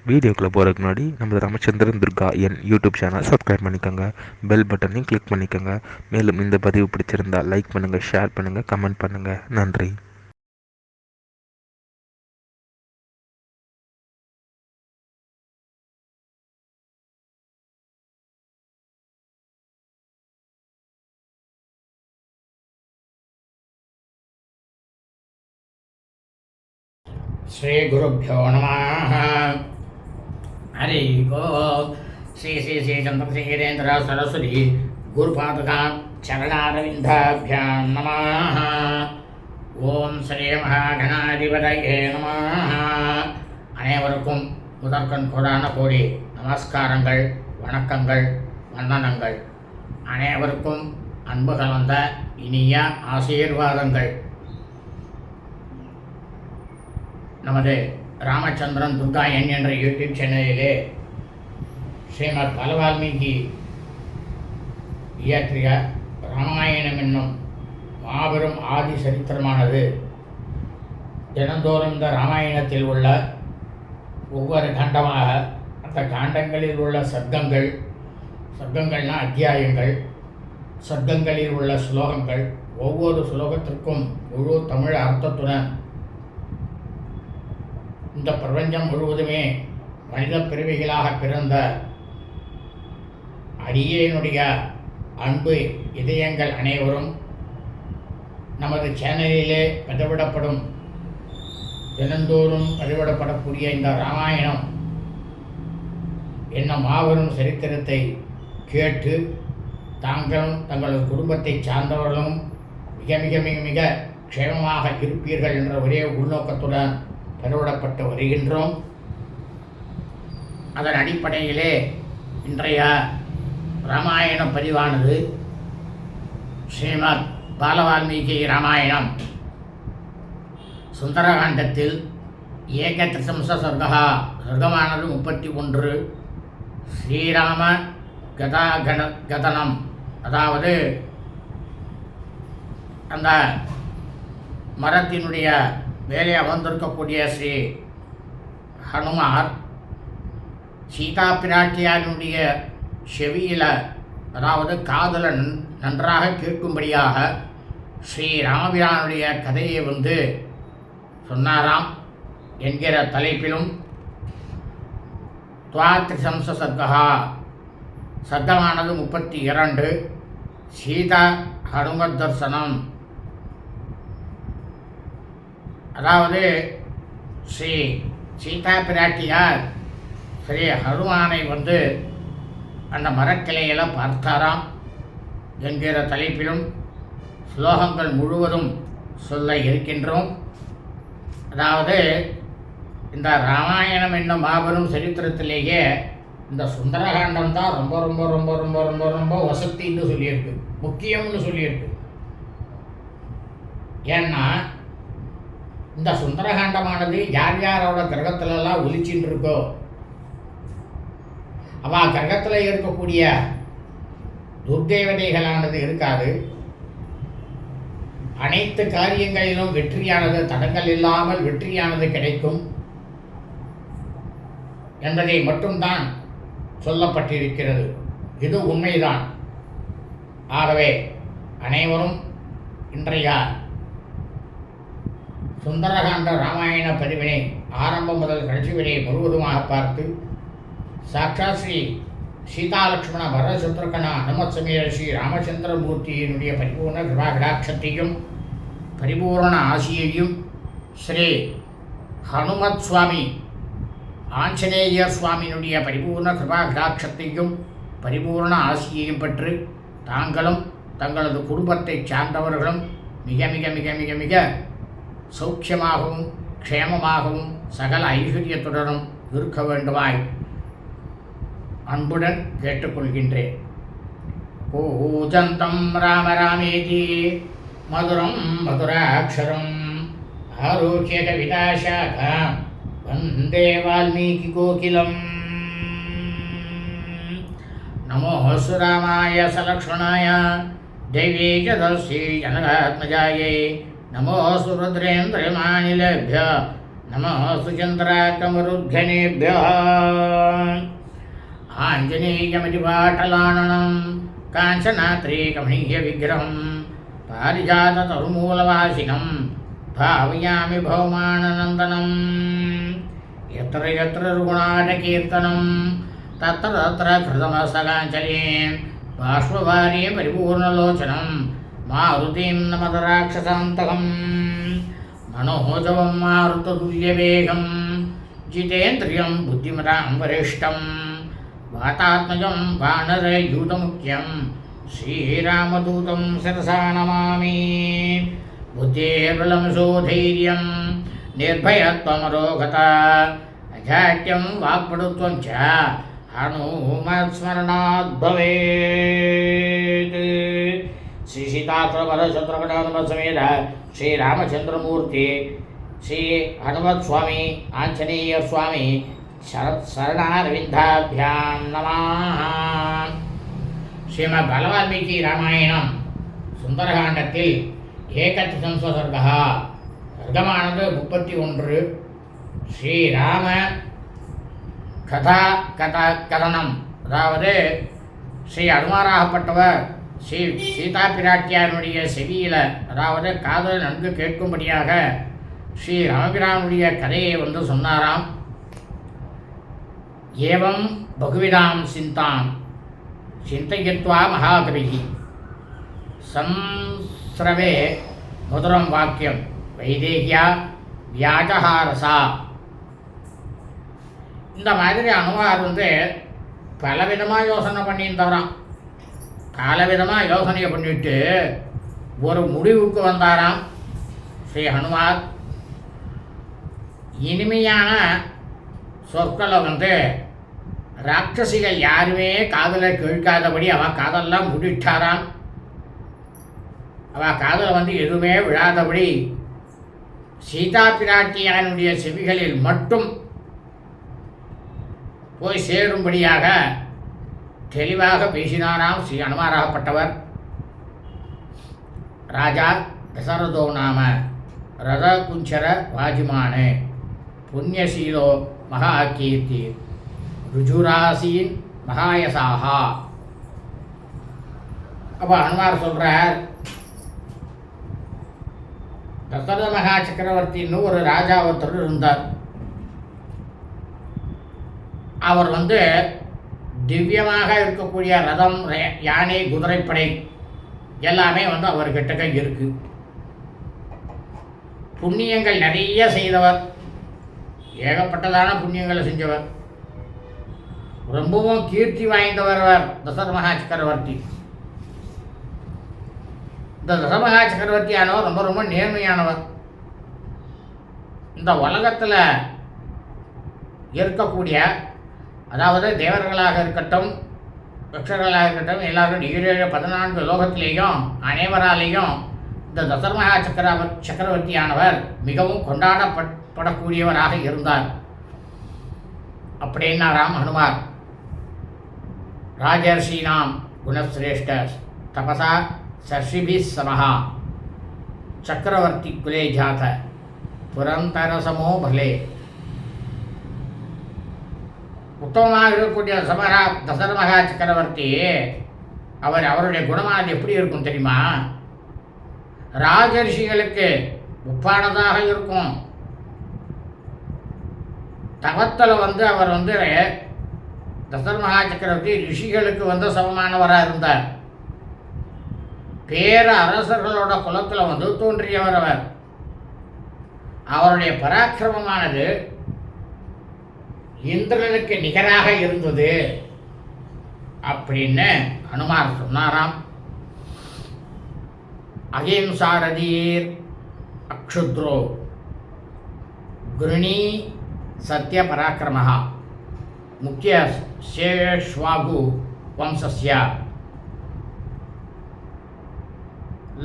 வீடியோக்குள்ளே போகிறதுக்கு முன்னாடி நம்ம ராமச்சந்திரன் துர்கா என் யூடியூப் சேனல் சப்ஸ்கிரைப் பண்ணிக்கோங்க, பெல் பட்டனையும் கிளிக் பண்ணிக்கோங்க. மேலும் இந்த பதிவு பிடிச்சிருந்தால் லைக் பண்ணுங்கள், ஷேர் பண்ணுங்கள், கமெண்ட் பண்ணுங்கள். நன்றி. श्री गुरुभ्यो नमः. हरि ओम. श्री श्री श्री चंद्रशेखरेन्द्र सरस्वती गुरुपादुका चरणारविन्दाभ्यां नमः. ஓம் ஸ்ரீ மகாகணாதிபதயே நமः. அனைவருக்கும் முதற்கண் கோடான கோடி நமஸ்காரங்கள், வணக்கங்கள், வந்தனங்கள். அனைவருக்கும் அன்பு கலந்த இனிய ஆசீர்வாதங்கள். நமது ராமச்சந்திரன் துர்கா என் என்ற யூடியூப் சேனலிலே ஸ்ரீமத் பலவால்மீகி இயற்றிய ராமாயணம் என்னும் மாபெரும் ஆதி சரித்திரமானது தினந்தோறும் இந்த ராமாயணத்தில் உள்ள ஒவ்வொரு காண்டமாக அந்த காண்டங்களில் உள்ள சர்க்கங்கள்னா அத்தியாயங்கள், சர்க்கங்களில் உள்ள ஸ்லோகங்கள், ஒவ்வொரு ஸ்லோகத்திற்கும் முழு தமிழ் அர்த்தத்துடன் இந்த பிரபஞ்சம் முழுவதுமே மனித பிறவிகளாக பிறந்த அடியேனுடைய அன்பு இதயங்கள் அனைவரும் நமது சேனலிலே பதிவிடப்படும் தினந்தோறும் பதிவிடப்படக்கூடிய இந்த ராமாயணம் என்ன மாபெரும் சரித்திரத்தை கேட்டு தாங்களும் தங்களது குடும்பத்தை சார்ந்தவர்களும் மிக மிக மிக மிக க்ஷேமமாக இருப்பீர்கள் என்ற ஒரே உள்நோக்கத்துடன் பதிவிடப்பட்டு வருகின்றோம். அதன் அடிப்படையிலே இன்றைய ராமாயண பதிவானது ஸ்ரீமத் பாலவால்மீகி ராமாயணம் சுந்தரகாண்டத்தில் ஏகத்ரிசம்ச சர்க்கமானது 31. ஸ்ரீராம கதனம், அதாவது அந்த மரத்தினுடைய வேலை அமர்ந்திருக்கக்கூடிய ஸ்ரீ ஹனுமார் சீதா பிராட்டியாருடைய செவியில், அதாவது காதல நன்றாக கேட்கும்படியாக ஸ்ரீ ராமபிரானுடைய கதையை சொன்னாராம் என்கிற தலைப்பிலும் துவாத்ரிசம்ச சர்க்கமானது 32. சீதா ஹனுமத் தர்சனம், அதாவது ஸ்ரீ சீதா பிராட்டியார் ஸ்ரீ ஹனுமானை அந்த மரக்கிளையில் பார்த்தாராம் என்கிற தலைப்பிலும் ஸ்லோகங்கள் முழுவதும் சொல்ல இருக்கின்றோம். அதாவது இந்த ராமாயணம் என்னும் மாபெரும் சரித்திரத்திலேயே இந்த சுந்தரகாண்டம் தான் ரொம்ப ரொம்ப ரொம்ப ரொம்ப ரொம்ப ரொம்ப வசத்தின்னு சொல்லியிருக்கு, முக்கியம்னு சொல்லியிருக்கு. ஏன்னா இந்த சுந்தரகாண்டமானது யார் யாரோட கிரகத்திலெல்லாம் ஒலிச்சின்னு இருக்கோ அவள் கிரகத்தில் இருக்கக்கூடிய துர்தேவதைகளானது இருக்காது. அனைத்து காரியங்களிலும் வெற்றியானது, தடங்கள் இல்லாமல் வெற்றியானது கிடைக்கும் என்பதை மட்டும்தான் சொல்லப்பட்டிருக்கிறது. இது உண்மைதான். ஆகவே அனைவரும் இன்றைய சுந்தரகாண்ட ராமாயண பதிவினை ஆரம்பம் முதல் கடைசி வரை முழுவதுமாக பார்த்து சாட்சாத் ஸ்ரீ சீதாலட்சுமண பரதசத்ருகன அனுமத் சமேத ஸ்ரீ ராமச்சந்திரமூர்த்தியினுடைய பரிபூர்ண கிருபாகடாட்சத்தையும் பரிபூர்ண ஆசியையும் ஸ்ரீ ஹனுமத் சுவாமி ஆஞ்சநேய சுவாமியினுடைய பரிபூர்ண கிருபாகடாட்சத்தையும் பரிபூர்ண ஆசியையும் பெற்று தாங்களும் தங்களது குடும்பத்தை சார்ந்தவர்களும் மிக மிக மிக மிக மிக சௌக்கியமாகவும் க்ஷேமமாகவும் சகல ஐஸ்வர்யத்துடனும் இருக்க வேண்டுமாய் அன்புடன் கேட்டுக்கொள்கின்றேன். பூஜந்தம் ராம ராமேதி மதுரம் மதுராட்சரம் ஆரோக்கிய கவிதாசாகாம் வந்தே வால்மீகி கோகிலம். நமோஸ்து ராமாய சலக்ஷ்மணாய दैवी च तस्यै जनकात्मजायै नमोऽस्तु रुद्रेन्द्रमानिलेभ्य நமோ சுச்சந்திராக்கமருத்கணேभ्यः ஆஞ்சநேயமதிபாட்டலானனம் காஞ்சனாத்ரீகமணீயவிக்கிரகம் பாரிஜாததருமூலவாசினம் பாவயாமி பௌமானநந்தனம் यत्र यत्र रुगुणाटकीर्तनं तत्र तत्र कृतमस्तकाञ्जलिं बाष्पवारी परिपूर्णलोचनं मारुतिं नमत राक्षसान्तकं मनोजवं मारुततुल्यवेगं जितेन्द्रियं बुद्धिमतां वरिष्ठं वातात्मजं वानरयूतमुख्यं श्रीरामदूतं शिरसा नमामि बुद्धेर्बलं धैर्यं निर्भयत्वमरोगता अजाट्यं वाक्पटुत्वं च हनुमत्स्मरणात् भवेत्। श्री सीताफलशत्रुघ्नसमेत श्रीरामचंद्रमूर्ति श्री हनुमत् स्वामी आंजनेय स्वामी शरणारविंदाभ्यां नमः। श्रीमद् बालवाल्मीकि रामायणं सुंदरकाण्डத்தில் ஏகத்ரிதம் सर्गः सर्गமானது 31. ஸ்ரீராம கதனம், அதாவது ஸ்ரீ அனுமாராகப்பட்டவர் ஸ்ரீ சீதா பிராட்டியாருடைய செவியில், அதாவது காதல் நன்கு கேட்கும்படியாக ஸ்ரீ ராமபிரானுடைய கதையை சொன்னாராம். ஏவம் பகுவிதாம் சிந்தாம் சிந்தயித்வா மகாகவிஹி சம்ஸ்ரவே மதுரம் வாக்கியம் வைதேகியா வியாஜஹாரசா. இந்த மாதிரி அனுமார் பலவிதமாக யோசனை பண்ணியிருந்தவராம். பலவிதமாக யோசனையை பண்ணிட்டு ஒரு முடிவுக்கு வந்தாராம் ஸ்ரீ ஹனுமார். இனிமையான சொற்களை ராட்சசிகள் யாருமே காதலை கேட்காதபடி அவள் காதெல்லாம் முடிட்டாராம். அவள் காதலை எதுவுமே விழாதபடி சீதா பிராட்டியானுடைய செவிகளில் மட்டும் போய் சேரும்படியாக தெளிவாக பேசினாராம் ஸ்ரீ அனுமாராகப்பட்டவர். ராஜா தசரதோ நாம ரத குஞ்சர வாஜிமானே புண்ணியசீலோ மகாகீர்த்தி ருஜுராசீன் மகாயசாகா. அப்போ ஹனுமார் சொல்கிறார், தசரத மகா சக்கரவர்த்தின்னு ஒரு ராஜா ஒருத்தர் இருந்தார். அவர் திவ்யமாக இருக்கக்கூடிய ரதம், யானை, குதிரைப்படை எல்லாமே அவர்கிட்ட இருக்கு. புண்ணியங்கள் நிறைய செய்தவர், ஏகப்பட்டதான புண்ணியங்களை செஞ்சவர், ரொம்பவும் கீர்த்தி வாய்ந்தவர் தசரத மகா சக்கரவர்த்தி. இந்த தசமகா சக்கரவர்த்தியானவர் ரொம்ப ரொம்ப நேர்மையானவர். இந்த உலகத்தில் இருக்கக்கூடிய, அதாவது தேவர்களாக இருக்கட்டும், யக்ஷர்களாக இருக்கட்டும், எல்லாரும் 14 லோகத்திலேயும் அனைவராலேயும் இந்த தசமகா சக்கரவர்த்தியானவர் மிகவும் கொண்டாடப்படக்கூடியவராக இருந்தார். அப்படின்னாராம் ஹனுமார். ராஜர்ஷீனாம் குணசிரேஷ்ட தபசா சர்ஷிபிஸ் சமஹா சக்கரவர்த்தி குலே ஜாத புரந்தரசமோ பலே. உத்தமமாக இருக்கக்கூடிய தசரத மகா சக்கரவர்த்தி அவருடைய குணமானது எப்படி இருக்கும் தெரியுமா? ராஜரிஷிகளுக்கு ஒப்பானதாக இருக்கும். தவத்தில் அவர் தசரத மகா சக்கரவர்த்தி ரிஷிகளுக்கு சமமானவராக இருந்தார். பேர அரசர்களோட குலத்தில் தோன்றியவர் அவர். அவருடைய பராக்கிரமமானது இந்திரனுக்கு நிகராக இருந்தது அப்படின்னு ஹனுமார் சொன்னாராம். அகிம்சாரதீர் அக்ஷுத்ரோ குருணி சத்ய பராக்கிரமஹா முக்கிய சேஷ்வாகு வம்சஸ்ய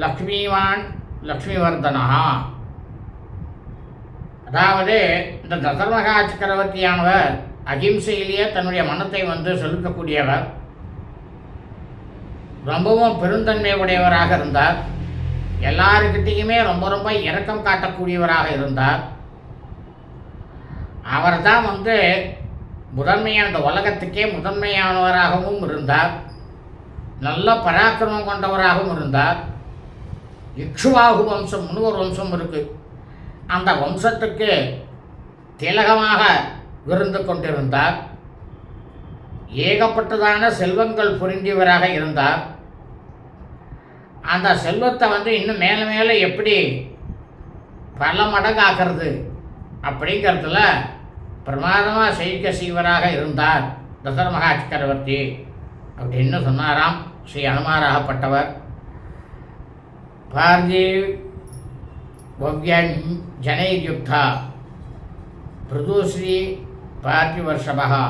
லக்ஷ்மிவான் லக்ஷ்மிவர்தனஹா. அதாவது இந்த தசரத மகா சக்கரவர்த்தியானவர் அகிம்சையிலேயே தன்னுடைய மனத்தை செலுத்தக்கூடியவர், ரொம்பவும் பெருந்தன்மை உடையவராக இருந்தார். எல்லாருக்கிட்டேயுமே ரொம்ப ரொம்ப இரக்கம் காட்டக்கூடியவராக இருந்தார். அவர் தான் முதன்மையான இந்த உலகத்துக்கே முதன்மையானவராகவும் இருந்தார். நல்ல பராக்கிரமம் கொண்டவராகவும் இருந்தார். இக்ஷுவாகு வம்சம், முனிவர் வம்சம் இருக்குது. அந்த வம்சத்துக்கு திலகமாக விருந்து கொண்டிருந்தார். ஏகப்பட்டதான செல்வங்கள் புரிந்தியவராக இருந்தார். அந்த செல்வத்தை இன்னும் மேலே மேலே எப்படி பல மடங்காக்கிறது அப்படிங்கிறதுல பிரமாதமாக செய்வராக இருந்தார் தசரத மகா சக்கரவர்த்தி அப்படின்னு சொன்னாராம் ஸ்ரீ அனுமாராகப்பட்டவர். பார்தீவ் பவ்யன் ஜனைர்யுக்தா பிருதுஸ்ரீ பார்த்திவர்ஷபா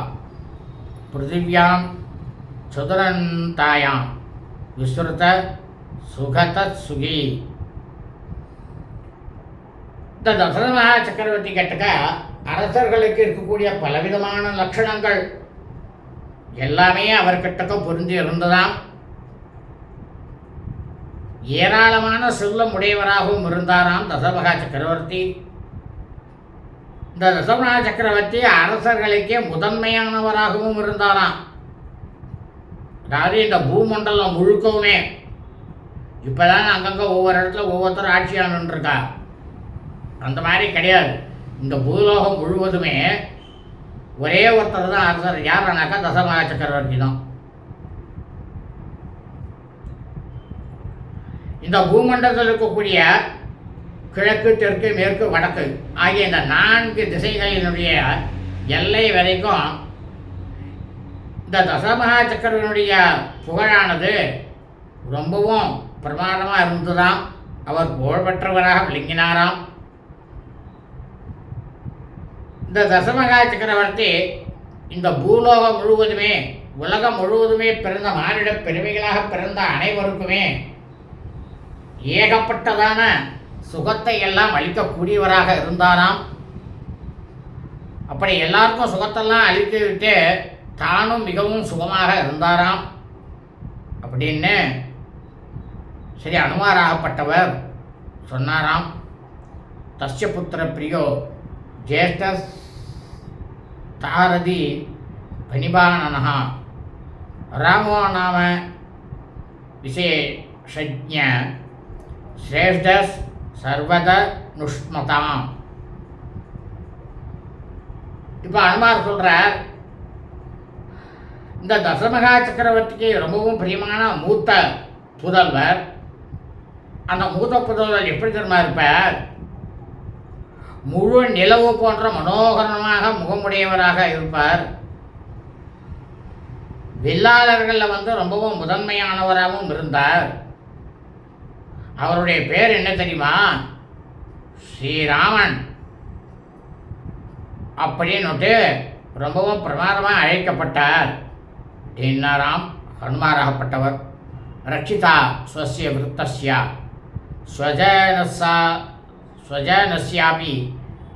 பிருத்திவியாம் சதுரந்தாயாம் விஸ்ருத சுகதத் சுகி. இந்த தசரத மகா சக்கரவர்த்தி கேட்டக்க அரசர்களுக்கு இருக்கக்கூடிய பலவிதமான லட்சணங்கள் எல்லாமே அவர்கிட்டக்க பொருந்தி இருந்ததாம். ஏராளமான செல்வம் உடையவராகவும் இருந்தாராம் தசரத மகா சக்கரவர்த்தி. இந்த தசரத மகா சக்கரவர்த்தி அரசர்களுக்கே முதன்மையானவராகவும் இருந்தாராம். அதாவது இந்த பூமண்டலம் முழுக்கவுமே இப்போதான் அங்கங்கே ஒவ்வொரு இடத்துல ஒவ்வொருத்தரும் ஆட்சியானுருக்கா, அந்த மாதிரி கிடையாது. இந்த பூலோகம் முழுவதுமே ஒரே ஒருத்தர் தான் அரசர். யாருனாக்கா தசரத மகா சக்கரவர்த்தி தான். இந்த பூமண்டலத்தில் இருக்கக்கூடிய கிழக்கு, தெற்கு, மேற்கு, வடக்கு ஆகிய இந்த 4 திசைகளினுடைய எல்லை வரைக்கும் இந்த தசரத மகா சக்கரவர்த்தியினுடைய புகழானது ரொம்பவும் பிரமாதமாக இருந்துதான். அவர் புகழ்பெற்றவராக விளங்கினாராம். இந்த தசரத மகா சக்கரவர்த்தி இந்த பூலோகம் முழுவதுமே, உலகம் முழுவதுமே பிறந்த மானிட பெருமைகளாக பிறந்த அனைவருக்குமே ஏகப்பட்டதான சுகத்தை எல்லாம் அளிக்கக்கூடியவராக இருந்தாராம். அப்படி எல்லாருக்கும் சுகத்தெல்லாம் அளித்து விட்டு தானும் மிகவும் சுகமாக இருந்தாராம் அப்படின்னு ஸ்ரீ அனுமாராகப்பட்டவர் சொன்னாராம். தஸ்ய புத்திர பிரியோ ஜேஷ்ட தாரதி பனிபானனः ராமோ நாம விசேஷஜ்ஞ ஸ்ரேஷ்டஸ் சர்வத நுஷ்மதாம். இப்போ அனுமார் சொல்கிறார், இந்த தசரத சக்கரவர்த்திக்கு ரொம்பவும் பிரியமான மூத்த புதல்வர். அந்த மூத்த புதல்வர் எப்படி தெரியுமா இருப்பார்? முழு நிலவு போன்ற மனோகரமாக முகமுடையவராக இருப்பார். வில்லாளர்களில் ரொம்பவும் முதன்மையானவராகவும் இருந்தார். அவருடைய பேர் என்ன தெரியுமா? ஸ்ரீராமன் அப்படின்னுட்டு ரொம்பவும் பிரமாதமாக அழைக்கப்பட்டார் அப்படின்னாராம் ஹனுமாராகப்பட்டவர். ரட்சிதா ஸ்வஸ்ய விருத்தஸ்ய ஸ்வஜனஸ்யாபி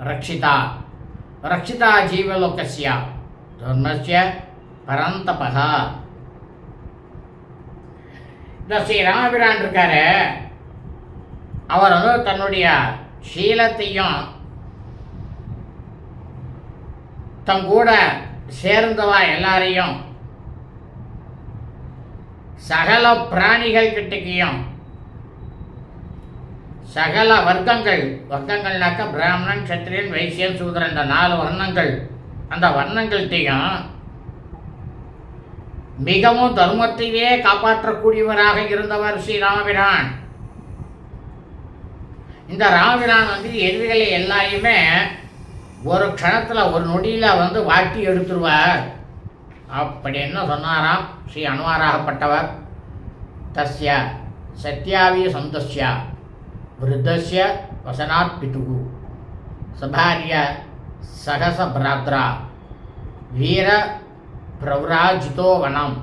ரட்சிதா ரட்சிதா ஜீவலோகஸ்ய தர்மஸ்ய பரந்தபகா. இந்த ஸ்ரீ ராமபிரான் இருக்காரு, அவர் தன்னுடைய சீலத்தையும் தங்கூட சேர்ந்தவா எல்லாரையும் சகல பிராணிகள் கிட்டக்கையும் சகல வர்க்கங்கள்னாக்க பிராமணன், சத்திரியன், வைசியன், சூதரன், இந்த 4 வர்ணங்கள், அந்த வர்ணங்கள்கிட்டையும் மிகவும் தர்மத்தையே காப்பாற்றக்கூடியவராக இருந்தவர் ஸ்ரீ ராமபிரான். இந்த ராமபிரான் எதிரிகளை எல்லாரையுமே ஒரு க்ஷணத்தில், ஒரு நொடியில் வாட்டி எடுத்துருவார் அப்படின்னு சொன்னாராம் ஸ்ரீ அனுமாராகப்பட்டவர். தஸ்ய சத்யாவி சந்தஸ்ய விருத்தஸ்ய வசனாத் பிதுகு சபாரிய சகச பிராத்ரா வீர பிரவ்ராஜிதோ வனம்.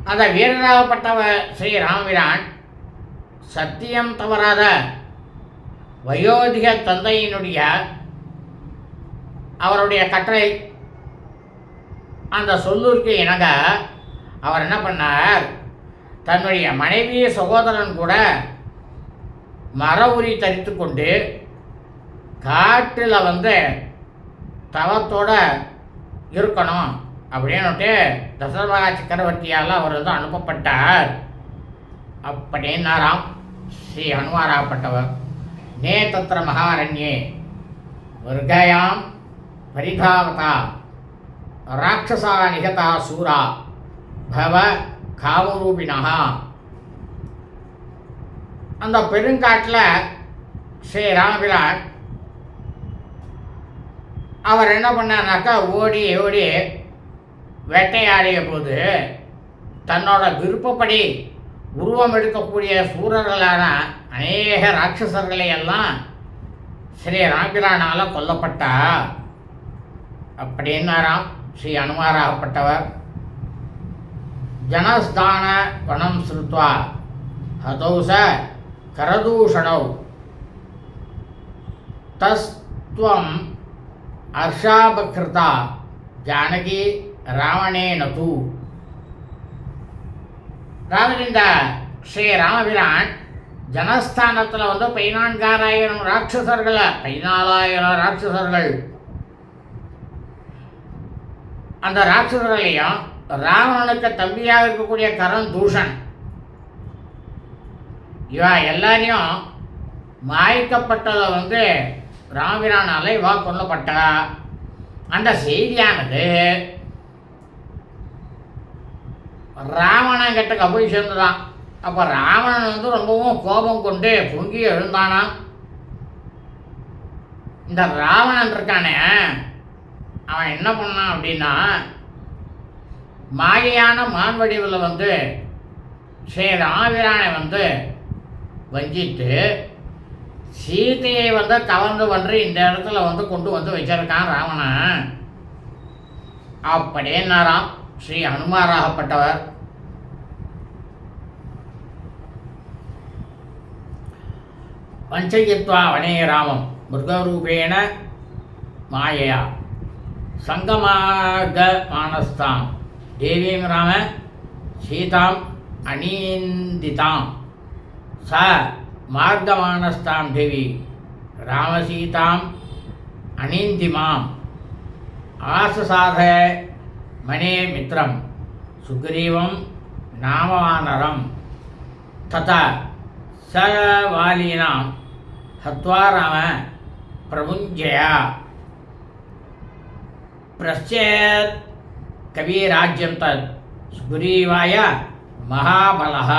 அந்த வீரராகப்பட்டவர் ஸ்ரீ ராமபிரான் சத்தியம் தவறாத வயோதிக தந்தையினுடைய அவருடைய கட்டளை அந்த சொல்லூருக்கு இணங்க அவர் என்ன பண்ணார்? தன்னுடைய மனைவி சகோதரன் கூட மர உரி தரித்து கொண்டு காட்டில் தவத்தோடு இருக்கணும் அப்படின்னுட்டு தசரதா சக்கரவர்த்தியால் அவர் அனுப்பப்பட்டார் அப்படின்னாராம் ஸ்ரீ ஹனுமாராகப்பட்டவர். நே தத்திர மகாரண்யே விர்கயாம் பரிதாவதா ராட்சசா நிகதா சூரா பவ காமரூபிணா. அந்த பெருங்காட்டில் ஸ்ரீ ராமபிரான் அவர் என்ன பண்ணார்னாக்கா ஓடி ஓடி வேட்டையாடிய போது தன்னோட விருப்பப்படி உருவம் எடுக்கக்கூடிய சூரர்களான அநேக ராட்சசர்களை எல்லாம் ஸ்ரீ ராமபிரானால் கொல்லப்பட்டா அப்படின்னாராம் ஸ்ரீ ஹனுமாராகப்பட்டவர். ஜனஸ்தான வனம் ஸ்ருத்வா ஹதௌச கரதூஷணௌ தஸ்த்வம் அர்ஷாபகிருதா ஜானகி ராவணேன தூ. இந்த ஸ்ரீ ராமபிரான் ஜனஸ்தானத்தில் 14,000 ராட்சசர்களை 14,000 ராட்சசர்கள் அந்த ராட்சசர்களையும் ராவணனுக்கு தம்பியாக இருக்கக்கூடிய கரந்தூஷன் இவா எல்லாரையும் மாய்க்கப்பட்டதை ராமபிரானால இவா கொல்லப்பட்டா. அந்த செய்தியானது ராவணன் கிட்ட போய் சேர்ந்துதான். அப்போ ராவணன் ரொம்பவும் கோபம் கொண்டு பொங்கி எழுந்தானா. இந்த ராவணன் இருக்கானே அவன் என்ன பண்ணான் அப்படின்னா மாயையான மான் வடிவில் ஸ்ரீ ராமபிரானை வஞ்சித்து சீதையை கவர்ந்து இந்த இடத்துல கொண்டு வச்சிருக்கான் ராவணன் அப்படின்னாராம் ஸ்ரீ ஹனுமாராகப்பட்டவர். வஞ்சயித்வா வனே ராமம் மிருகரூபேண மாயையா சங்கமார்கமானஸ்தாம் தேவீம் ராம சீதாம் அனீந்திதாம் ச மார்கமானஸ்தாம் தேவி ராமசீதாம் அனீந்திமாம் ஆசசாத மனே மித்ரம் சுக்ரீவம் நாமவானரம் ததா ச வாலீனாம் ஹத்வா ராம பிரபுஞ்சயா பிரச்சேத் கவிராஜ்யம் தத் சுக்ரீவாய மகாபலः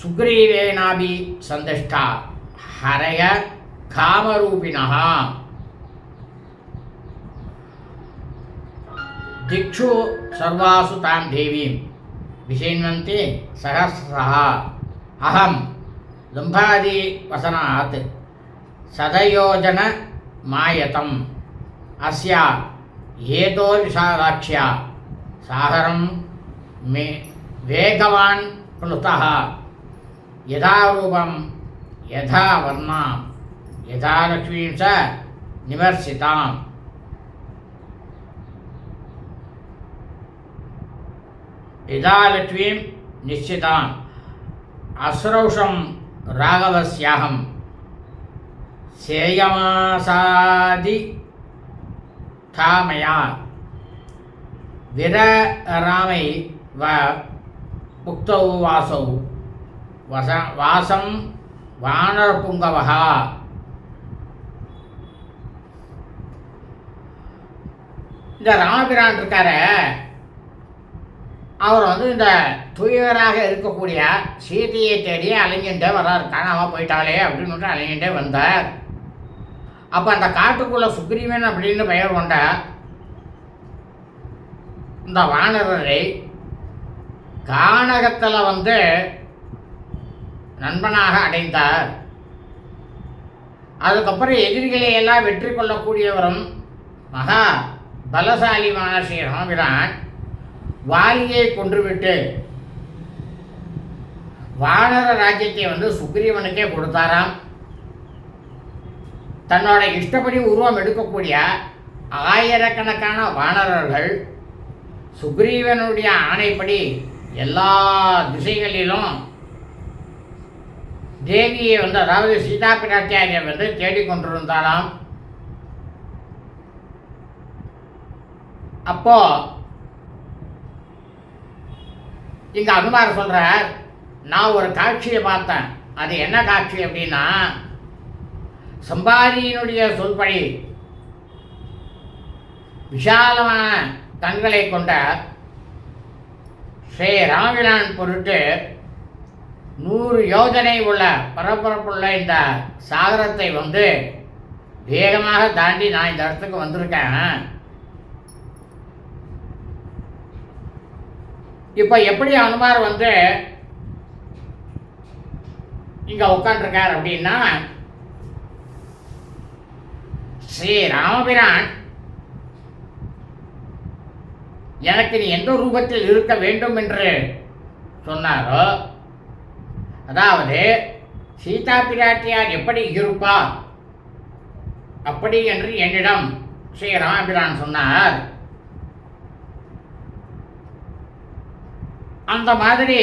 சுக்ரீவேனாபி சந்திஷ்டா ஹரய காமரூபிணः திக்ஷு சர்வாசு தாம் தேவீம் விசேன்வந்தி சஹஸ்ரஹ அஹம் லம்பாதி வசனாத் சதயோஜன மாயதம் அஸ்யா ஏதோ விஷாலாக்ஷ்யா சாகரம் மே வேகவான் ப்ளுதः யதா ரூபம் யதா வர்ணாம் யதா லக்ஷ்மீம் ச நிவர்சிதாம். யதா லக்ஷ்மீம் நிச்சிதாம் அஸ்ரௌஷம் ராகவஸ்யாஹம் சேயமாசாதி தாமயா விரராமை வ உக்தௌ வாசௌ வாசம் வானரபுங்கவः. இந்த ராமபிரான் இருக்கார அவர் இந்த தூயவராக இருக்கக்கூடிய சீதையை தேடி அலைஞ்சுட்டே வர்றார். காணாமல் போயிட்டாலே அப்படின்னு அலைஞ்சுட்டே வந்தார். அப்போ அந்த காட்டுக்குள்ளே சுக்ரீவன் அப்படின்னு பெயர் கொண்ட இந்த வானரரை கானகத்தில் நண்பனாக அடைந்தார். அதுக்கப்புறம் எதிரிகளை எல்லாம் வெற்றி கொள்ளக்கூடியவரும் மகா பலசாலியான ஸ்ரீ ராமபிரான் வாலியை கொன்றுவிட்டு வானர ராஜ்யத்தை சுக்ரீவனுக்கே கொடுத்தாராம். தன்னோட இஷ்டப்படி உருவம் எடுக்கக்கூடிய ஆயிரக்கணக்கான வானரர்கள் சுக்ரீவனுடைய ஆணைப்படி எல்லா திசைகளிலும் தேவியை அதாவது சீதா பிராட்டியாரை தேடிக்கொண்டிருந்தாலாம். அப்போ இங்க அனுமார் சொல்றார், நான் ஒரு காட்சியை பார்த்தேன். அது என்ன காட்சி அப்படின்னா, சம்பாதியினுடைய சொல்படி விஷாலமான கண்களை கொண்ட ஸ்ரீ ராமபிரான் பொருட்டு 100 யோஜனை உள்ள பரபரப்புள்ள இந்த சாகரத்தை வேகமாக தாண்டி நான் இந்த இடத்துக்கு வந்திருக்கேன். இப்போ எப்படி அனுமார் இங்க உட்காந்துருக்கார் அப்படின்னா, ஸ்ரீ ராமபிரான் எனக்கு நீ எந்த ரூபத்தில் இருக்க வேண்டும் என்று சொன்னாரோ, அதாவது சீதா பிராட்டியார் எப்படி இருப்பார் அப்படி என்று என்னிடம் ஸ்ரீ ராமபிரான் சொன்னார். அந்த மாதிரி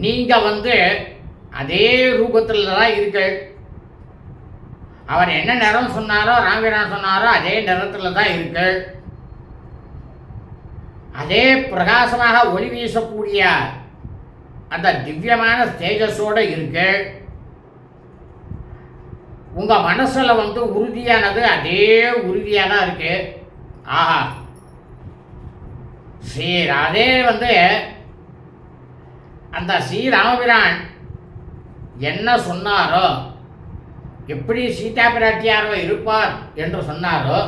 நீங்க அதே ரூபத்தில் தான் இருக்கு. அவர் என்ன நிறம் சொன்னாரோ, ராமபிரான் சொன்னாரோ, அதே நிறத்தில் தான் இருக்கு. அதே பிரகாசமாக ஒளி வீசக்கூடிய அந்த திவ்யமான தேஜஸோடு இருக்கு. உங்க மனசுல உறுதியானது அதே உறுதியாக தான் இருக்கு. ஆஹா, அதே அந்த ஸ்ரீராமபிரான் என்ன சொன்னாரோ, எப்படி சீதா பிராட்டியாரோ இருப்பார் என்று சொன்னாரோ,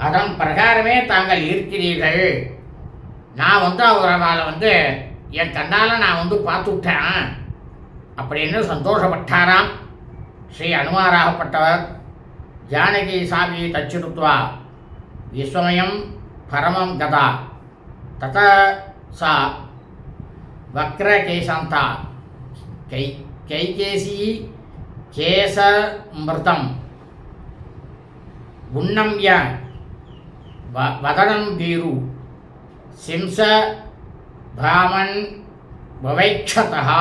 அதன் பிரகாரமே தாங்கள் இருக்கிறீர்கள். நான் அவரை என் கண்ணால் நான் பார்த்துட்டேன் அப்படின்னு சந்தோஷப்பட்டாராம் ஸ்ரீ அனுமாராகப்பட்டவர். ஜானகி சாமி தச்சுருத்வா விஸ்வமயம் பரமம் கதா தத சா வக்ரகேசாந்தா கைகேசி கேசமிருதம் உன்னம்ய வதனம் வீரு சிம்ச பாமன் பவைக்ஷதா.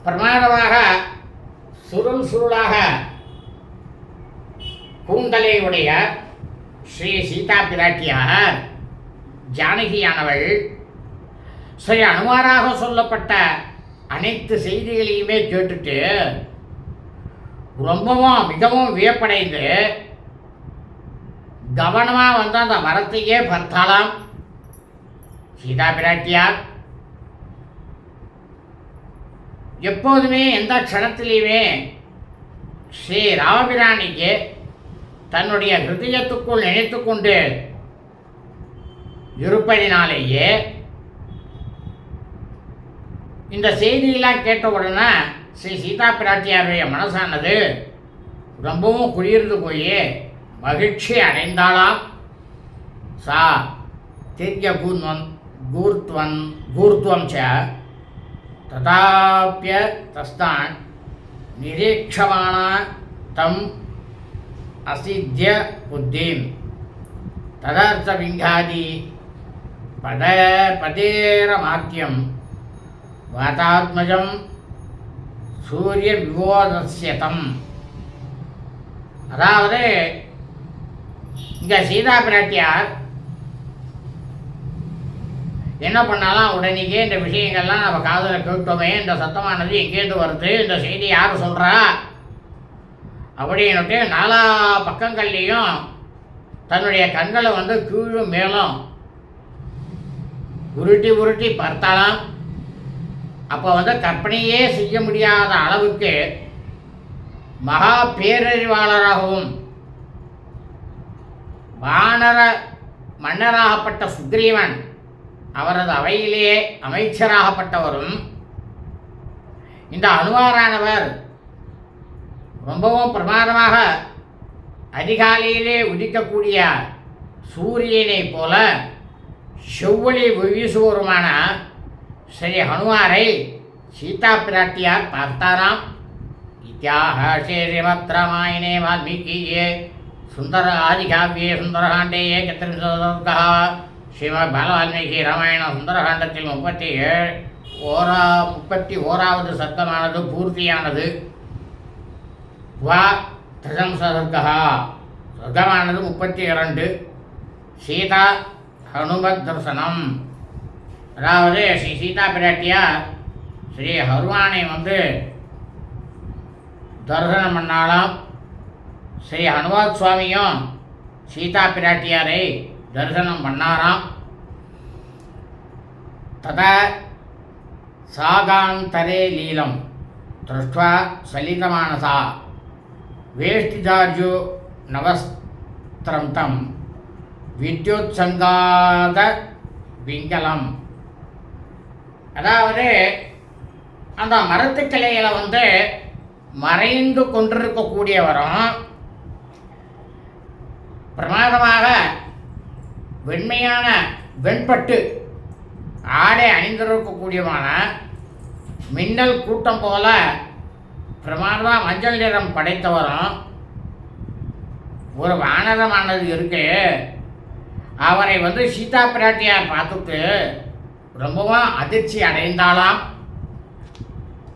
பிரமாதமாக சுருளாக கூந்தலை உடைய ஸ்ரீ சீதா பிராட்டியார் ஜானகியானவள் ஸ்ரீ அனுமாராக சொல்லப்பட்ட அனைத்து செய்திகளையுமே கேட்டுட்டு மிகவும் வியப்படைந்து கவனமாக அந்த மரத்தையே பார்த்தாலாம் சீதா பிராட்டியார். எப்போதுமே எந்த க்ஷணத்திலையுமே ஸ்ரீ ராமபிரானிக்கு தன்னுடைய ஹிருதயத்துக்குள் நினைத்து கொண்டு இருப்பதினாலேயே இந்த செய்தியெல்லாம் கேட்டவுடனே ஸ்ரீ சீதா பிராட்டியாருடைய மனசானது ரொம்பவும் குளிர்ந்து போய் மகிழ்ச்சி அடைந்தாளாம். சா திரிய கூர்த்வம் ச ததாப்ய தஸ்தான் நிரீட்சமானா தம் அசித்ய புத்திம் ததர்த்த விங்காதி பதேரமாத்தியம் வாதாத்மஜம் சூரிய விவோதஸ்யதம். அதாவது இங்கே சீதா பிராட்டியார் என்ன பண்ணாலும் உடனேயே இந்த விஷயங்கள்லாம் நம்ம காதில் கேட்டோமே, இந்த சத்தமானது எங்கேருந்து வருது, இந்த செய்தி யார் சொல்கிறா அப்படின்னுட்டு 4 பக்கங்கள்லேயும் தன்னுடைய கண்களை கீழும் மேலும் உருட்டி பார்த்தாலாம். அப்போ கற்பனையே செய்ய முடியாத அளவுக்கு மகா பேரறிவாளராகவும் வானர மன்னராகப்பட்ட சுக்ரீவன் அவரது அவையிலேயே அமைச்சராகப்பட்டவரும் இந்த அனுமாரானவர் ரொம்பவும் பிரமாதமாக அதிகாலையிலே உதிக்கக்கூடிய சூரியனை போல செவ்வொளி வீசுவோருமான ஸ்ரீ ஹனுமாரை சீதா பிராட்டியார் பார்த்தாராம். இத்தியாஹே ஸ்ரீமத் ராமாயணே வால்மீகியே சுந்தர ஆதிகாவியே சுந்தரகாண்டே 31 ஸ்ரீமத் பால வால்மீகி ராமாயண சுந்தரகாண்டத்தில் 31வது சர்க்கமானது பூர்த்தியானது. வா திரிசம்சர்கா சர்க்கமானது 32. சீதா ஹனுமத் தர்சனம், அதாவது ஸ்ரீ சீதா பிராட்டியார் ஸ்ரீ ஹனுமானை தரிசனம் பண்ணாலாம். ஸ்ரீ ஹனுமத் சுவாமியும் சீதா பிராட்டியாரை தரிசனம் பண்ணாராம். ததா சாகாந்தரே லீலம் திருஷ்ட்வா சலிதமானசா வேஷ்டிதார்ஜு நவஸ்திரம் தம் வித்யுத் சங்காத விங்கலம். அதாவது அந்த மரத்துக்கிளையில் மறைந்து கொண்டிருக்கக்கூடியவரும் பிரமாதமாக வெண்மையான வெண்பட்டு ஆடை அணிந்திருக்கக்கூடியமான மின்னல் கூட்டம் போல பிரமாதமாக மஞ்சள் நிறம் படைத்தவரும் ஒரு வானரமானது இருக்கு. அவரை சீதா பிராட்டியார் பார்த்துட்டு ரொம்பவும் அதிர்ச்சி அடைந்தாலாம்.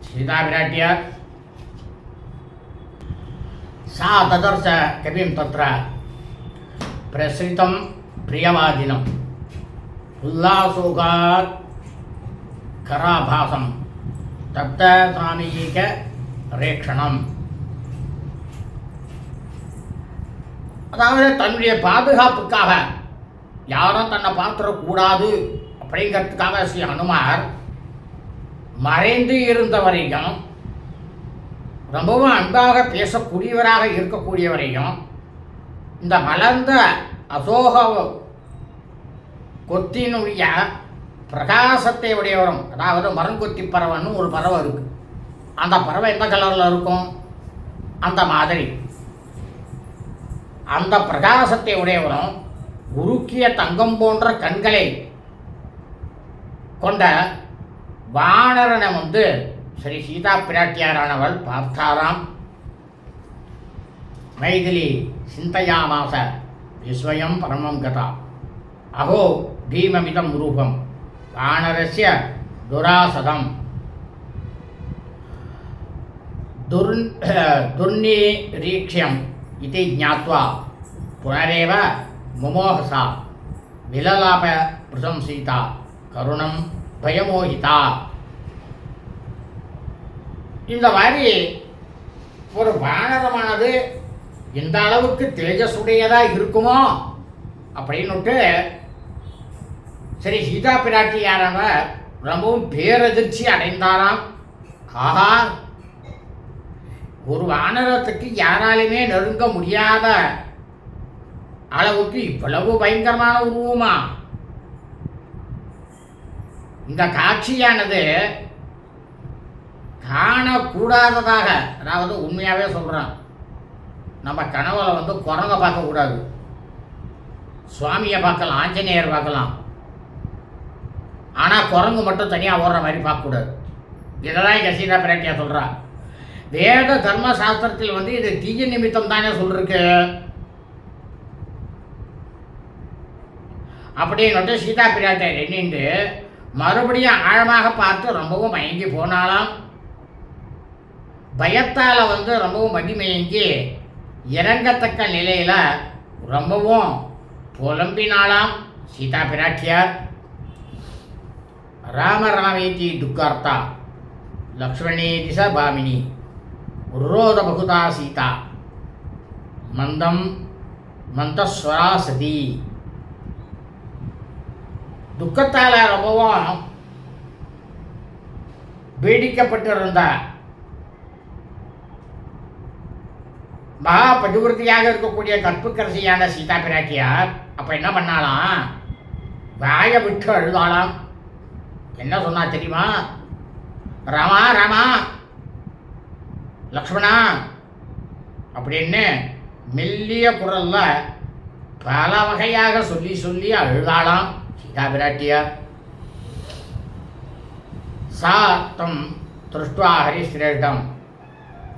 சீதா பிராட்டியார் சா ததர்ச கவிம் தத்ர பிரசிரிதம் பிரியவாதினம் உல்லாசோகாத் கராபாசம் தப்த சாமீக ரேக்ஷணம். அதாவது தன்னுடைய பாதுகாப்புக்காக யாரும் தன்னை பார்த்துடக்கூடாது அப்படிங்கிறதுக்காக ஸ்ரீ ஹனுமார் மறைந்து இருந்த வரைக்கும், ரொம்பவும் அன்பாக பேசக்கூடியவராக இருக்கக்கூடியவரையும், இந்த மலர்ந்த அசோக கொத்தினுடைய பிரகாசத்தை உடையவரும், அதாவது மரங்கொத்தி பறவைன்னு ஒரு பறவை இருக்குது. அந்த பறவை எந்த கலரில் இருக்கும்? அந்த மாதிரி அந்த பிரகாசத்தை உடையவரும் உருக்கிய தங்கம் போன்ற கண்களை கொண்ட வானரனை ஸ்ரீ சீதா பிராட்டியாரானவள் பார்த்தாராம். மைதிலி சிந்தையாமாச விஸ்வயம் பரமம் கதா அஹோ பீமமிதம் ரூபம் வானரஸ்ய துராசதம் துர்நிரீக்ஷ்யம் இதி ஞாத்வா புனரேவ முமோகசா விலலாப பிரசம்சீதா கருணம் பயமோகிதா. இந்த மாதிரி ஒரு வானரமானது எந்த அளவுக்கு தேஜஸுடையதாக இருக்குமோ அப்படின்னுட்டு சரி சீதா பிராட்டியாரவர் ரொம்பவும் பேரதிர்ச்சி அடைந்தாராம். ஆஹா, ஒரு வானரத்துக்கு யாராலுமே நெருங்க முடியாத அளவுக்கு இவ்வளவு பயங்கரமான உருவமா? இந்த காட்சியானது காணக்கூடாததாக, அதாவது உண்மையாகவே சொல்கிறேன், நம்ம கனவுல குரங்க பார்க்கக்கூடாது. சுவாமியை பார்க்கலாம், ஆஞ்சநேயர் பார்க்கலாம், ஆனால் குரங்கு மட்டும் தனியாக ஓடுற மாதிரி பார்க்கக்கூடாது. இதெல்லாம் இங்கே சீதா பிராட்டியா சொல்கிறா. வேத தர்ம சாஸ்திரத்தில் இது தீய நிமித்தம் தானே சொல்லிருக்கு. அப்படின்னு சீதா பிராட்டியார் எண்ணிண்டு மறுபடியும் ஆழமாக பார்த்து ரொம்பவும் மயங்கி போனாலாம். பயத்தால் ரொம்பவும் மதிமயங்கி இறங்கத்தக்க நிலையில் ரொம்பவும் புலம்பினாலாம் சீதா பிராட்டியார். ராமராமேதி துக்கார்த்தா லக்ஷ்மணேதி ச பாமினி உரோத பகுதா சீதா மந்தம் மந்தஸ்வரா சதி. துக்கத்தால் ரொம்பவும் பீடிக்கப்பட்டிருந்த மகா பதிவிருத்தியாக இருக்கக்கூடிய கற்புக்கரசியான சீதா பிராட்டியார் அப்போ என்ன பண்ணாலாம்? வாயை விட்டு அழுதாலாம். என்ன சொன்னா தெரியுமா? ராமா ராமா லக்ஷ்மணா அப்படின்னு மெல்லிய குரல்ல பல வகையாக சொல்லி சொல்லி அழுதாளாம் சீதா பிராட்டியார். சா தம் திருஷ்ட்வா ஹரிஸ்ரேஷ்டம்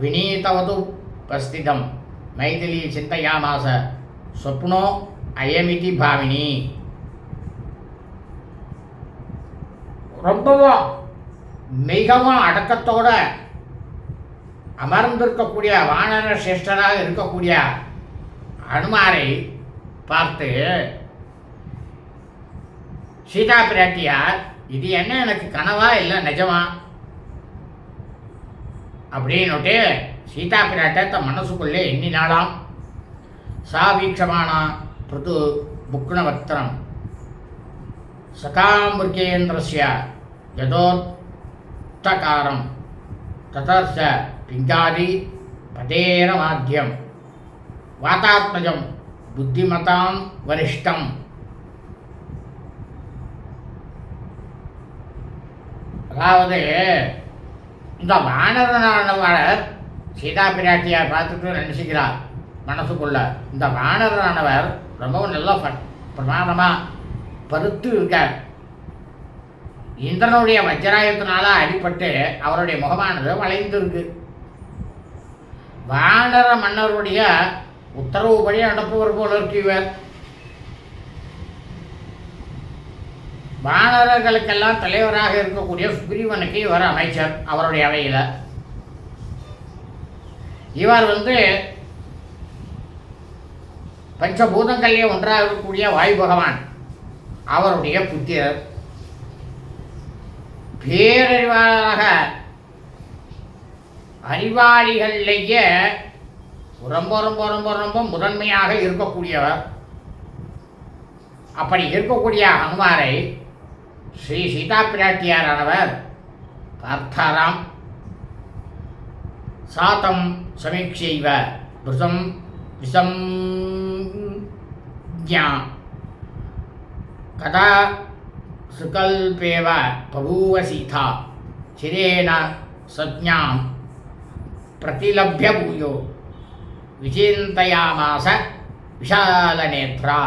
வினீதவது பஸ்திதம் மைதிலி சிந்தையாமாச சொப்னோ அயமிதி பாவினி. ரொம்பவும் மிகவும் அடக்கத்தோட அமர்ந்திருக்கக்கூடிய வானர சிரேஷ்டராக இருக்கக்கூடிய அனுமாரை பார்த்து சீதா பிராட்டியார், இது என்ன எனக்கு கனவா இல்லை நிஜமா அப்படின்னுட்டு சீதா பிராட்ட தன் மனசுக்குள்ளே எண்ணினாலாம். சா வீக்ஷமானா பிருது புக்னவக்திரம் சகாமிருகேந்திரஸ்ய யதோத்தகாரம் ததர்ச பிங்காதி பதேரமாத்தியம் வாதாத்மஜம் புத்திமதாம் வரிஷ்டம். அதாவது இந்த வானரனானவர் சீதா பிராட்டியார் பார்த்துட்டு நினச்சிக்கிறார் மனசுக்குள்ள, இந்த வானரனானவர் ரொம்பவும் நல்லா பிரமாணமாக பருத்து இருக்கார். இந்திரனுடைய வஜ்ராயத்தினால அடிபட்டு அவருடைய முகமானது வளைந்திருக்கு. வானர மன்னருடைய உத்தரவுப்படி அனுப்புவர் போல இருக்கு இவர். வானரர்களுக்கெல்லாம் தலைவராக இருக்கக்கூடிய சுக்ரீவனுக்கு இவர் அமைச்சர். அவருடைய அவையில் இவர் பஞ்சபூதங்கள்லேயே ஒன்றாக இருக்கக்கூடிய வாயு பகவான் அவருடைய புத்திரர். பேரறிவாளராக அறிவாளிகளிலேயே ரொம்ப ரொம்ப ரொம்ப ரொம்ப முதன்மையாக இருக்கக்கூடியவர். அப்படி இருக்கக்கூடிய ஹனுமாரை ஸ்ரீ சீதா பிராட்டியாரானவர் பார்த்தாராம். சாத்தம் சமீட்சைவ புருஷம் விசம்ஞா கதா சுகல்பேவ பபூவ சீதா சிரேன சஜ்ஞாம் பிரதிலப்ய பூயோ விசிந்தயாமாச விஷாலநேத்ரா.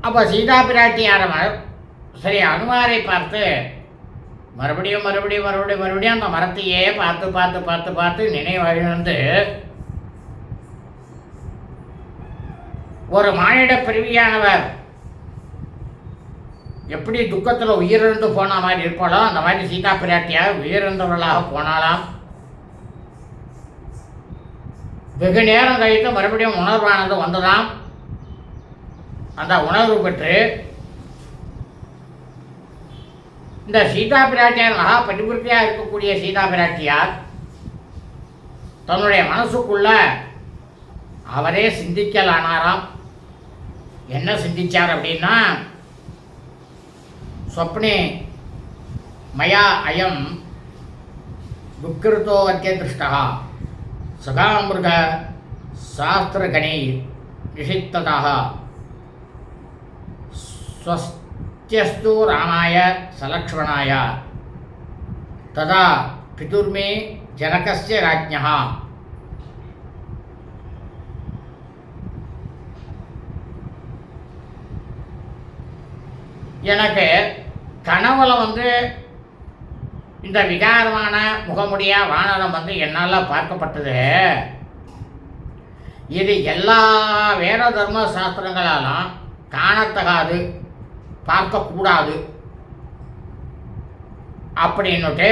அப்போ சீதா பிராட்டியாரவர் சரி அனுமாரை பார்த்து மறுபடியும் மறுபடியும் மறுபடியும் மறுபடியும் அந்த மரத்தையே பார்த்து பார்த்து பார்த்து பார்த்து நினைவழிந்து ஒரு மானிட பிரிவியானவர் எப்படி துக்கத்தில் உயிரிழந்து போன மாதிரி இருப்பாளோ அந்த மாதிரி சீதா பிராட்டியார் உயிரிழந்தவர்களாக போனாலாம். வெகு நேரம் கழித்து மறுபடியும் உணர்வானது வந்ததாம். அந்த உணர்வு பெற்று இந்த சீதா பிராட்டியார் மகா பரிபூர்த்தியாக இருக்கக்கூடிய சீதா பிராட்டியார் தன்னுடைய மனசுக்குள்ள அவரே சிந்திக்கலானாராம். என்ன சிந்திச்சார் அப்படின்னா, ஸ்வப்னே மயா அயம் விக்கிருத்தோ அத்திய திருஷ்டா சகாமிருக சாஸ்திரகணை நிஷித்ததாக ஸ்வஸ்தியஸ்து ராமாய சலக்ஷ்மணாய ததா பிதுர்மே ஜனகஸ்ய ராஜ்ஞः. எனக்கு கனவுல இந்த விகாரமான முகமுடிய வானரம் என்னால் பார்க்கப்பட்டது. இது எல்லா வேத தர்ம சாஸ்திரங்களாலும் காணத்தகாது, பார்க்கக்கூடாது அப்படின்னுட்டு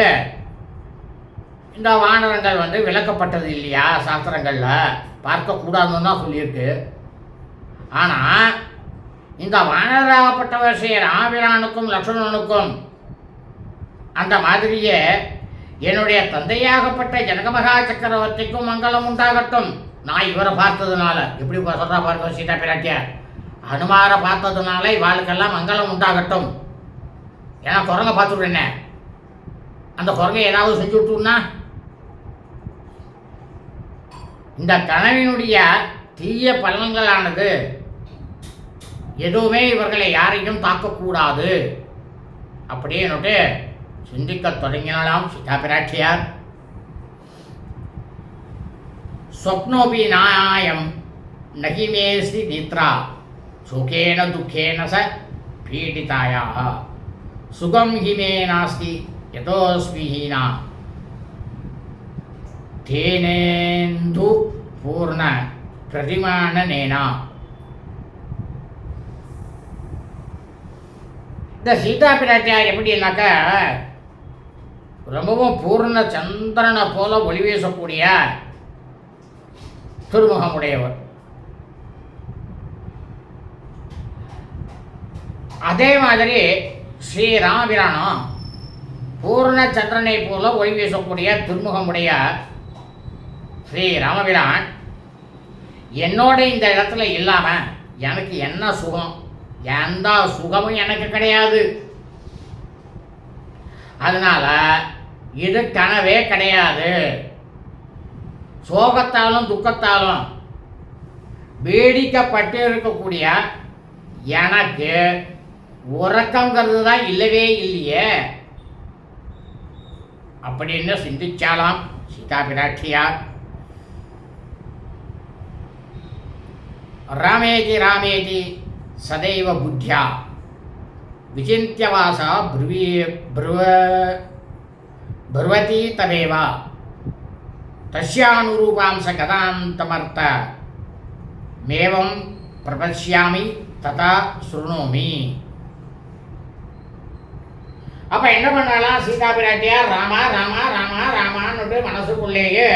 இந்த வானரங்கள் விளக்கப்பட்டது இல்லையா சாஸ்திரங்களில், பார்க்கக்கூடாதுன்னு தான் சொல்லியிருக்கு. ஆனால் இந்த வானராகப்பட்டவர் ஸ்ரீ ராமபிரானுக்கும் லக்ஷ்மணனுக்கும் அந்த மாதிரியே என்னுடைய தந்தையாகப்பட்ட ஜனகமகா சக்கரவர்த்திக்கும் மங்களம் உண்டாகட்டும். நான் இவரை பார்த்ததுனால எப்படி சொல்கிறா பாருங்க சீதா பிராட்டியார், ஹனுமாரை பார்த்ததுனால இவாளுக்கெல்லாம் மங்களம் உண்டாகட்டும். ஏன்னா குரங்க பார்த்துடுறேன்னே, அந்த குரங்கை ஏதாவது செஞ்சு விட்டுன்னா இந்த கனவினுடைய தீய பலன்களானது எதுவுமே இவர்களை யாரையும் தாக்கக்கூடாது அப்படின்னுட்டு சிந்திக்க தொடங்கினாலாம் சீதா பிராட்டியார். ஸ்வப்னோபி நாயம் நகிமேசி தீத்ரா சுகேன துக்கேன ச பீடிதாயாக சுகம் ஹிமே நாஸ்தி யதோஸ்மி ஹீனா தேனேந்து பூர்ண பிரதிமானனேனா. இந்த சீதா பிராட்டியார் எப்படின்னாக்கா ரொம்பவும் பூர்ண சந்திரனை போல ஒளி வீசக்கூடிய திருமுகமுடையவர். அதே மாதிரி ஸ்ரீராமபிரானும் பூர்ண சந்திரனை போல ஒளி வீசக்கூடிய திருமுகமுடைய ஸ்ரீ ராமபிரான் என்னோட இந்த இடத்துல இல்லாமல் எனக்கு என்ன சுகம்? எந்த சுகமும் எனக்கு கிடையாது. அதனால இது கனவே கிடையாது. சோகத்தாலும் துக்கத்தாலும் வேடிக்கப்பட்டு இருக்கக்கூடிய எனக்கு உறக்கங்கிறது தான் இல்லவே இல்லையே அப்படின்னு சிந்திச்சாலாம் சீதா பிராட்டியார். ராமேதி ராமேதி சதைவ புத்தியா விசிந்தியவாசா ब्रुवती तदेव तस्यानुरूपांश गदान्तमर्थ मेवं प्रपश्यामि तथा शृणोमि. அப்போ என்ன பண்ணலாம் சீதா பிராட்டியார்? ராமா ராமா ராமா ராமான்னு மனசுக்குள்ளேயே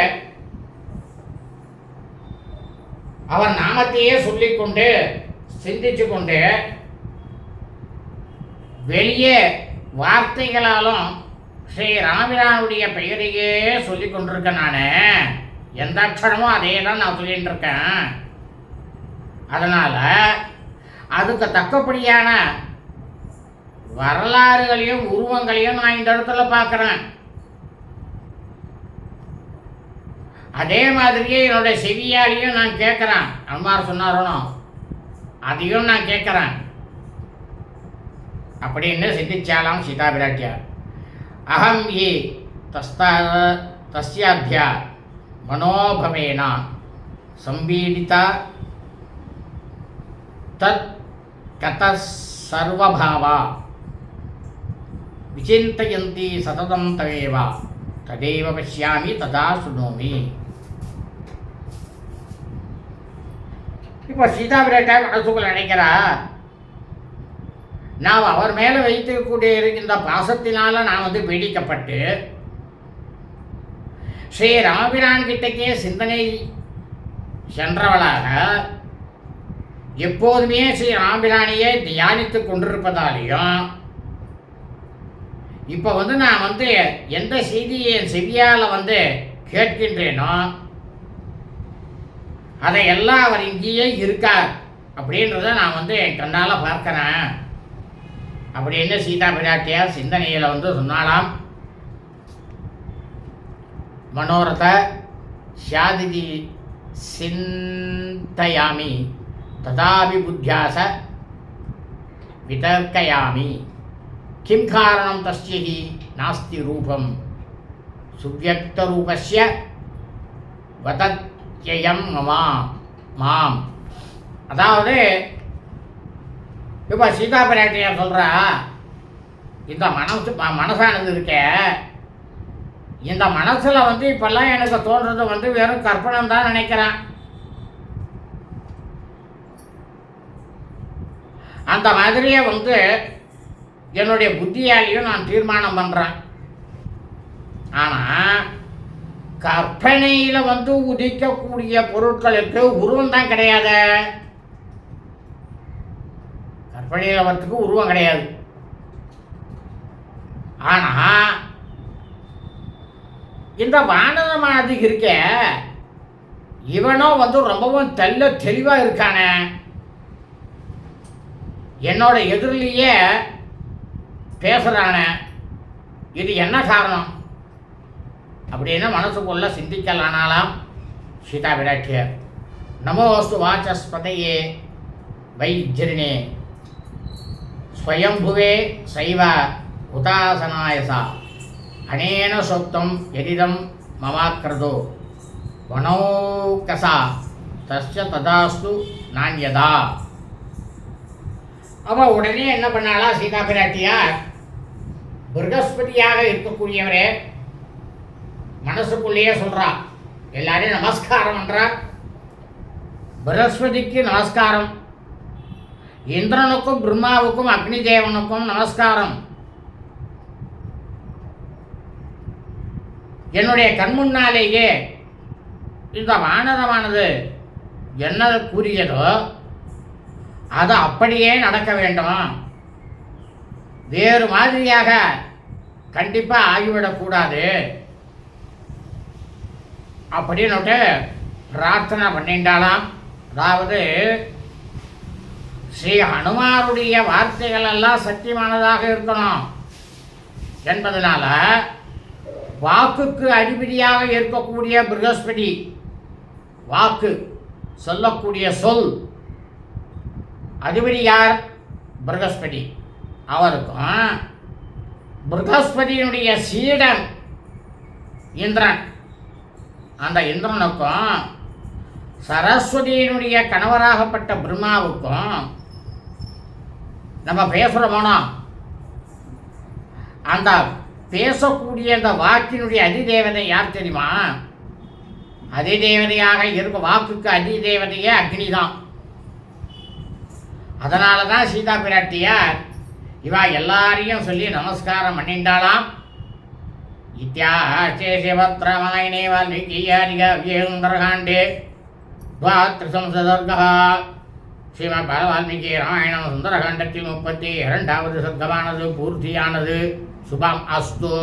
அவர் நாமத்தையே சொல்லிக்கொண்டு சிந்திச்சு கொண்டு வெளியே வார்த்தைகளாலும் ஸ்ரீ ராமபிரானுடைய பெயரையே சொல்லி கொண்டிருக்கேன். நான் எந்த அக்ஷரமும் அதே தான் நான் சொல்லிட்டு இருக்கேன். அதனால் அதுக்கு தக்கபடியான வரலாறுகளையும் உருவங்களையும் நான் இந்த இடத்துல பார்க்குறேன். அதே மாதிரியே என்னுடைய செவியாலையும் நான் கேட்குறேன். அம்மார் சொன்னாரோனோ அதையும் நான் கேட்குறேன் அப்படின்னு சிந்திச்சாலாம் சீதா பிராட்டியார். அகம் யே தஸ்யாத்யா மனோபவேன சம்பீடிதா தத் கத சர்வபாவா விசிந்தயந்தி சததம் தவேவ ததேவ பஷ்யாமி ததா சுணோமி. இப்போ சீதா பிராட்டியார் மனசுக்குள்ள நினைக்கிறா, நான் அவர் மேலே வைத்துக்கூடிய இருக்கின்ற பாசத்தினால நான் பீடிக்கப்பட்டு ஸ்ரீ ராமபிரான் கிட்டக்கே சிந்தனை சென்றவளாக எப்போதுமே ஸ்ரீ ராமபிரானையே தியானித்து கொண்டிருப்பதாலேயும் இப்போ நான் எந்த செய்தியை என் செவியால் கேட்கின்றேனோ அதையெல்லாம் அவர் இங்கேயே இருக்கார் அப்படின்றத நான் என் கண்ணால் பார்க்குறேன் அப்படின்னு சீதா பிராட்டியார் சிந்தனையில் சொன்னாலாம். மனோரத ஷாதிதி சிந்தயாமி ததாபி புத்தியாச விதர்க்கயாமி கிம் காரணம் தஸ்யஹி நாஸ்தி ரூபம் சுவ்யக்த ரூபஸ்ய வதத்யயம் மாம். அதாவது இப்போ சீதா பிராட்டியார் சொல்கிறா, இந்த மனசானது இருக்க, இந்த மனசில் இப்போல்லாம் எனக்கு தோன்றது வெறும் கற்பனை தான் நினைக்கிறேன். அந்த மாதிரியே என்னுடைய புத்தியாலையும் நான் தீர்மானம் பண்ணுறேன். ஆனால் கற்பனையில் உதிக்கக்கூடிய பொருட்களுக்கு உருவம் தான் கிடையாது. கற்பனையில் வரத்துக்கு உருவம் கிடையாது. ஆனால் இந்த வானரமானது இருக்க, இவனோ ரொம்பவும் தெளிவாக இருக்கானே, என்னோட எதிரிலேயே பேசுகிறானே, இது என்ன காரணம் அப்படின்னு மனசுக்குள்ள சிந்திக்கலானாலாம் சீதா பிராட்டியார். நமோஸ்து வாசஸ்பதையே வைஜ்ரிணே ஸ்வயம்புவே சைவ உதாசனாயசா அனேன சோக்தம் எதிதம் மமாக்கிரதோ வனௌகசா தஸ்ய ததாஸ்து நான்யதா. அவள் உடனே என்ன பண்ணாளா சீதா பிராட்டியார்? பிருகஸ்பதியாக இருக்கக்கூடியவரே மனசுக்குள்ளேயே சொல்கிறா, எல்லாரையும் நமஸ்காரம் பண்ணுறா. பிரகஸ்பதிக்கு நமஸ்காரம். இந்திரனுக்கும் பிரம்மாவுக்கும் அக்னி தேவனுக்கும் நமஸ்காரம். என்னுடைய கண்முன்னாலேயே இந்த வானரமானது என்ன கூறியதோ அது அப்படியே நடக்க வேண்டும். வேறு மாதிரியாக கண்டிப்பாக ஆகிவிடக்கூடாது அப்படின்னுட்டு பிரார்த்தனை பண்ணிட்டாலாம். அதாவது ஸ்ரீ ஹனுமாருடைய வார்த்தைகள் எல்லாம் சத்தியமானதாக இருக்கணும் என்பதனால வாக்குக்கு அதிபதியாக இருக்கக்கூடிய ப்ரகஸ்பதி, வாக்கு சொல்லக்கூடிய சொல் அதிபதி யார்? ப்ரகஸ்பதி. அவருக்கும் ப்ரகஸ்பதியினுடைய சீடன் இந்திரன், அந்த இந்திரனுக்கும் சரஸ்வதியினுடைய கணவராகப்பட்ட பிரம்மாவுக்கும் நம்ம பேசுகிறோமோனா, அந்த பேசக்கூடிய அந்த வாக்கினுடைய அதிதேவதை யார் தெரியுமா? அதிதேவதையாக இருக்கும் வாக்குக்கு அதிதேவதையே அக்னி தான். அதனால தான் சீதா பிராட்டியார் இவா எல்லாரையும் சொல்லி நமஸ்காரம் பண்ணிண்டாளாம். இத்தியாச்சே சிவத்ரமாயினே வால்மீகியாரிகாண்டே द्वात्रिशंसर्गः ஸ்ரீமத் வால்மீகி ராமாயணம் சுந்தரகாண்டத்தில் 32வது சர்க்கமானது பூர்த்தியானது. சுபம் அஸ்து.